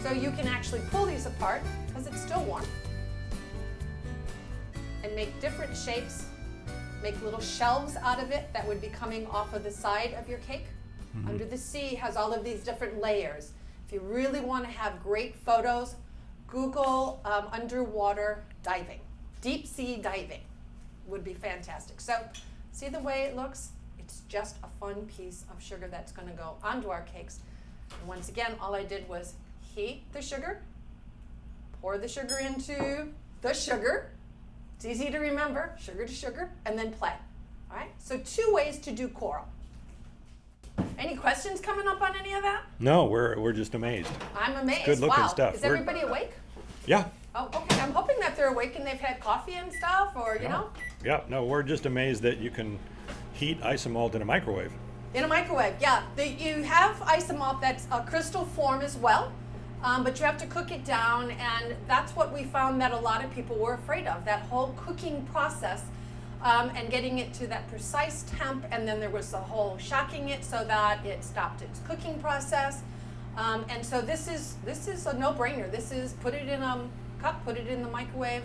So you can actually pull these apart because it's still warm and make different shapes, make little shelves out of it that would be coming off of the side of your cake. Mm-hmm. Under the Sea has all of these different layers. If you really want to have great photos, Google underwater diving. Deep sea diving would be fantastic. So see the way it looks? It's just a fun piece of sugar that's going to go onto our cakes. And once again, all I did was heat the sugar, pour the sugar into the sugar. It's easy to remember, sugar to sugar, and then play. All right, so 2 ways to do coral. Any questions coming up on any of that? No, we're just amazed. I'm amazed. Good looking wow. stuff. Is everybody awake? Yeah. Oh, okay. I'm hoping that they're awake and they've had coffee and stuff, or you know. Yeah. No, we're just amazed that you can heat Isomalt in a microwave. In a microwave, yeah. You have Isomalt that's a crystal form as well, but you have to cook it down, and that's what we found that a lot of people were afraid of, that whole cooking process and getting it to that precise temp, and then there was the whole shocking it so that it stopped its cooking process. And so this is a no-brainer. This is put it in a cup, put it in the microwave,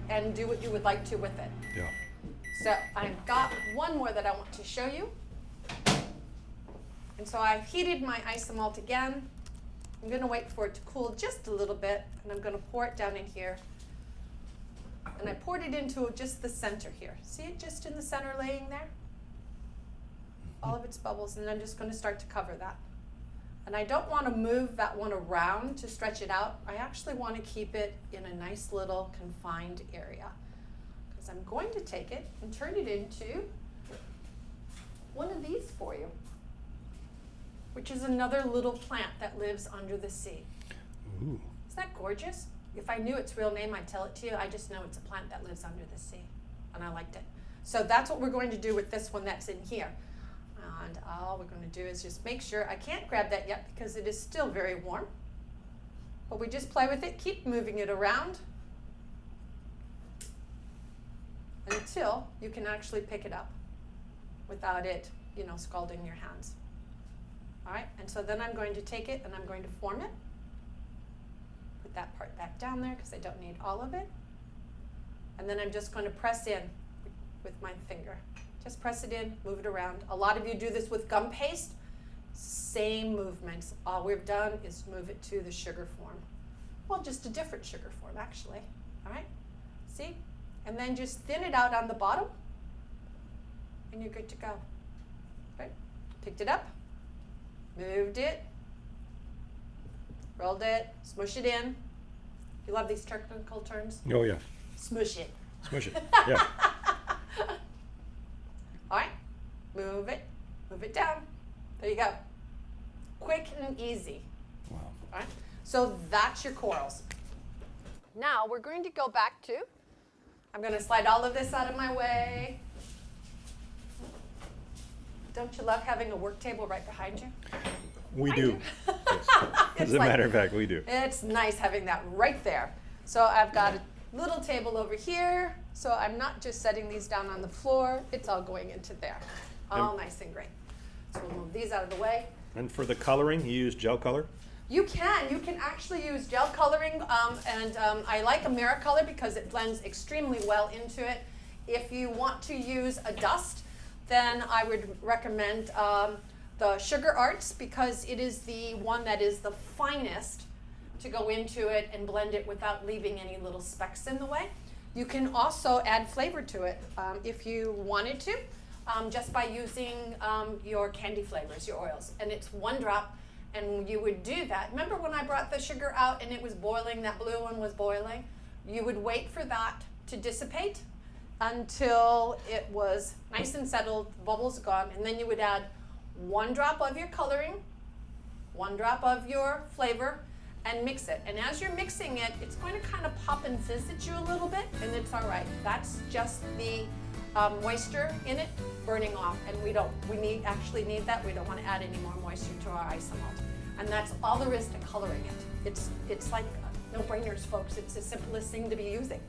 and do what you would like to with it. Yeah. So I've got one more that I want to show you. And so I've heated my Isomalt again. I'm going to wait for it to cool just a little bit, and I'm going to pour it down in here. And I poured it into just the center here. See it just in the center laying there? All of its bubbles, and I'm just going to start to cover that. And I don't want to move that one around to stretch it out. I actually want to keep it in a nice little confined area. Because I'm going to take it and turn it into one of these for you, which is another little plant that lives under the sea. Ooh. Isn't that gorgeous? If I knew its real name, I'd tell it to you. I just know it's a plant that lives under the sea, and I liked it. So that's what we're going to do with this one that's in here. And all we're going to do is just make sure, I can't grab that yet because it is still very warm, but we just play with it, keep moving it around until you can actually pick it up without it, you know, scalding your hands. All right, and so then I'm going to take it and I'm going to form it. Put that part back down there because I don't need all of it. And then I'm just going to press in with my finger. Just press it in, move it around. A lot of you do this with gum paste. Same movements. All we've done is move it to the sugar form. Well, just a different sugar form, actually. All right? See? And then just thin it out on the bottom, and you're good to go. Right? Picked it up, moved it, rolled it, smush it in. You love these technical terms? Oh, yeah. Smush it. Smush it. Yeah. All right, move it down. There you go. Quick and easy. Wow. All right, so that's your corals. Now we're going to go back to, I'm going to slide all of this out of my way. Don't you love having a work table right behind you? We do. Yes. As a matter of fact, we do. It's nice having that right there. So I've got a little table over here, so I'm not just setting these down on the floor, it's all going into there. All nice and great. So we'll move these out of the way. And for the coloring, you use gel color? You can actually use gel coloring, and I like AmeriColor because it blends extremely well into it. If you want to use a dust, then I would recommend the YummyArts because it is the one that is the finest to go into it and blend it without leaving any little specks in the way. You can also add flavor to it if you wanted to, just by using your candy flavors, your oils. And it's 1 drop, and you would do that. Remember when I brought the sugar out and it was boiling, that blue one was boiling? You would wait for that to dissipate until it was nice and settled, bubbles gone, and then you would add 1 drop of your coloring, 1 drop of your flavor, and mix it. And as you're mixing it, it's going to kind of pop and fizz at you a little bit, and it's all right. That's just the moisture in it burning off, and we actually need that. We don't want to add any more moisture to our Isomalt. And that's all there is to coloring it. It's like no-brainers, folks. It's the simplest thing to be using.